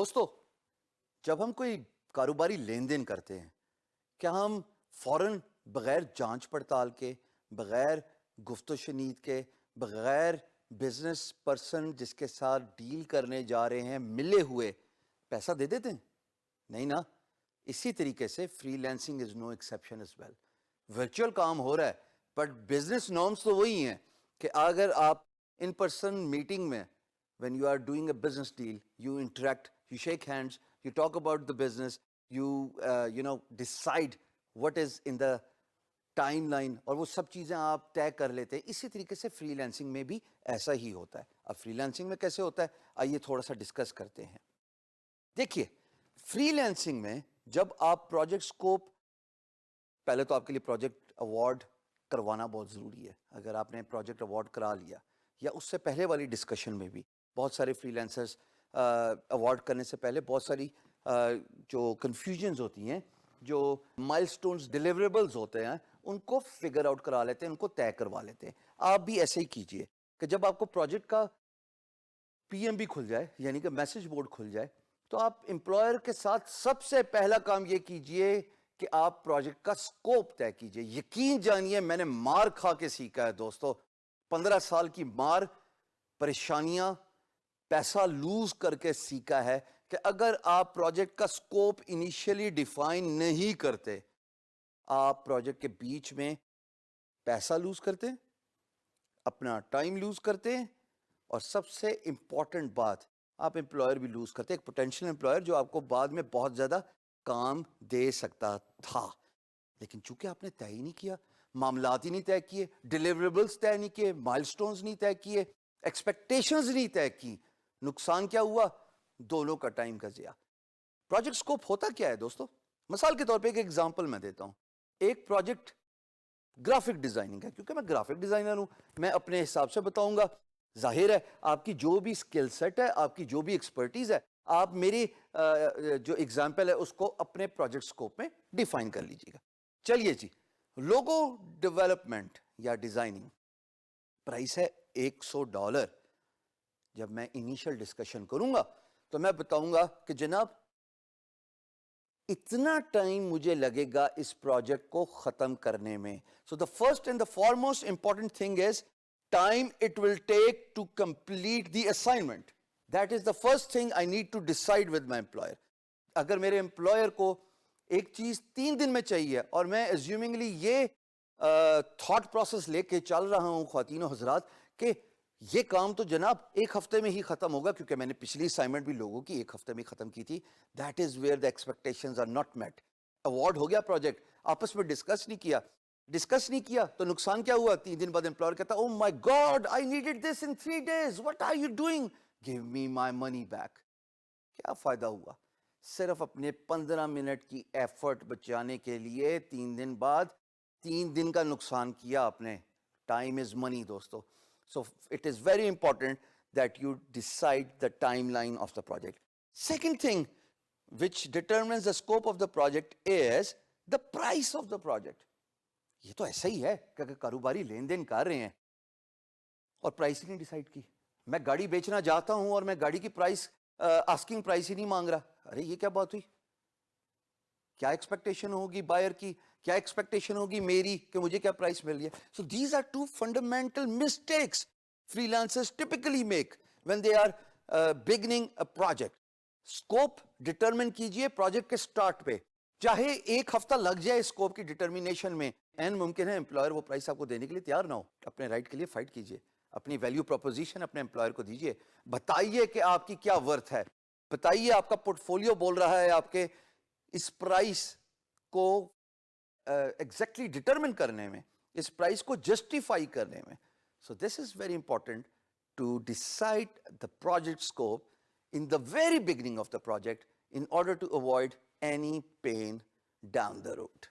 دوستو جب ہم کوئی کاروباری لین دین کرتے ہیں کیا ہم فوراً بغیر جانچ پڑتال کے بغیر گفت و شنید کے بغیر بزنس پرسن جس کے ساتھ ڈیل کرنے جا رہے ہیں ملے ہوئے پیسہ دے دیتے ہیں؟ نہیں نا. اسی طریقے سے freelancing is no exception as well. Virtual کام ہو رہا ہے بٹ بزنس نارمس تو وہی ہیں کہ اگر آپ ان پرسن میٹنگ میں when you are doing a business deal, you interact, you shake hands, you talk about the business, you decide what is in the timeline اور وہ سب چیزیں آپ طے کر لیتے ہیں. اسی طریقے سے فری لینسنگ میں بھی ایسا ہی ہوتا ہے. اب فری لینسنگ میں کیسے ہوتا ہے آئیے تھوڑا سا ڈسکس کرتے ہیں. دیکھیے فری لینسنگ میں جب آپ پروجیکٹ اسکوپ، پہلے تو آپ کے لیے پروجیکٹ ایوارڈ کروانا بہت ضروری ہے. اگر آپ نے پروجیکٹ ایوارڈ کرا لیا یا اس سے پہلے والی ڈسکشن میں بھی بہت سارے فری لینسرز ایوارڈ کرنے سے پہلے بہت ساری جو کنفیوژنز ہوتی ہیں، جو مائل سٹونز ڈیلیوریبلز ہوتے ہیں ان کو فگر آؤٹ کرا لیتے ہیں، ان کو طے کروا لیتے ہیں. آپ بھی ایسے ہی کیجئے کہ جب آپ کو پروجیکٹ کا پی ایم بی کھل جائے یعنی کہ میسج بورڈ کھل جائے تو آپ امپلائر کے ساتھ سب سے پہلا کام یہ کیجئے کہ آپ پروجیکٹ کا سکوپ طے کیجئے. یقین جانیے میں نے مار کھا کے سیکھا ہے دوستو، 15 سال کی مار، پریشانیاں، پیسہ لوز کر کے سیکھا ہے کہ اگر آپ پروجیکٹ کا سکوپ انیشیلی ڈیفائن نہیں کرتے آپ پروجیکٹ کے بیچ میں پیسہ لوز کرتے ہیں، اپنا ٹائم لوز کرتے ہیں، اور سب سے امپورٹنٹ بات آپ امپلائر بھی لوز کرتے ہیں، ایک پوٹینشیل امپلائر جو آپ کو بعد میں بہت زیادہ کام دے سکتا تھا. لیکن چونکہ آپ نے طے ہی نہیں کیا، معاملات ہی نہیں طے کیے، ڈیلیوریبلز طے نہیں کیے، مائل سٹونز نہیں طے کیے، ایکسپیکٹیشنز نہیں طے کی، نقصان کیا ہوا؟ دونوں کا ٹائم کا ضیاع. پروجیکٹ سکوپ ہوتا کیا ہے دوستو؟ مثال کے طور پہ ایک ایگزامپل میں دیتا ہوں. ایک پروجیکٹ گرافک ڈیزائننگ ہے. کیونکہ میں گرافک ڈیزائنر ہوں میں اپنے حساب سے بتاؤں گا. ظاہر ہے آپ کی جو بھی اسکل سیٹ ہے، آپ کی جو بھی ایکسپرٹیز ہے، آپ میری جو ایگزامپل ہے اس کو اپنے پروجیکٹ سکوپ میں ڈیفائن کر لیجیے گا. چلیے جی، لوگو ڈیولپمنٹ یا ڈیزائننگ پرائس ہے $100. جب میں انیشل ڈسکشن کروں گا تو میں بتاؤں گا کہ جناب اتنا ٹائم مجھے لگے گا اس پروجیکٹ کو ختم کرنے میں. So the first and the foremost important thing is time it will take to complete the assignment. That is the first thing I need to decide with my employer. اگر میرے employer کو ایک چیز 3 دن میں چاہیے اور میں ایزیومنگلی یہ تھاٹ پروسیس لے کے چل رہا ہوں خواتین و حضرات کہ یہ کام تو جناب 1 ہفتے میں ہی ختم ہوگا، کیونکہ میں نے پچھلی اسائنمنٹ بھی لوگوں کی 1 ہفتے میں ختم کی تھی. That is where the expectations are not met. Award ہو گیا پروجیکٹ، آپس میں ڈسکس نہیں کیا تو نقصان کیا ہوا؟ 3 دن بعد امپلائر کہتا oh my God I needed this in 3 days، what are you doing, give me my money back. کیا فائدہ ہوا؟ صرف اپنے 15 منٹ کی ایفرٹ بچانے کے لیے 3 دن بعد 3 دن کا نقصان کیا آپ نے. ٹائم از منی دوستو. So it is very important that you decide the timeline of the project. Second thing which determines the scope of the project is the price of the project. یہ تو ایسا ہی ہے کہ اگر کاروباری لین دین کر رہے ہیں اور پرائس ہی نہیں ڈیسائیڈ کی، میں گاڑی بیچنا چاہتا ہوں اور میں گاڑی کی پرائس آسکنگ پرائس ہی نہیں مانگ رہا. ارے یہ کیا بات ہوئی؟ کیا ایکسپیکٹیشن ہوگی بائر کی، کیا ایکسپیکٹیشن ہوگی میری کہ مجھے کیا پرائس مل رہی ہے؟ So these are 2 fundamental mistakes freelancers typically make when they are beginning a project. Scope determine کیجئے پروجیکٹ کے سٹارٹ پہ، چاہے 1 ہفتہ لگ جائے اسکوپ کی ڈٹرمینیشن میں. این ممکن ہے امپلائر وہ پرائس آپ کو دینے کے لیے تیار نہ ہو. اپنے رائٹ کے لیے فائٹ کیجئے، اپنی ویلیو پروپوزیشن اپنے امپلائر کو دیجئے، بتائیے کہ آپ کی کیا ورتھ ہے، بتائیے آپ کا پورٹ فولیو بول رہا ہے آپ کے اس پرائس کو ایگزیکٹلی ڈٹرمن کرنے میں، اس پرائس کو جسٹیفائی کرنے میں. So this is very important to decide the project scope in the very beginning of the project in order to avoid any pain down the road.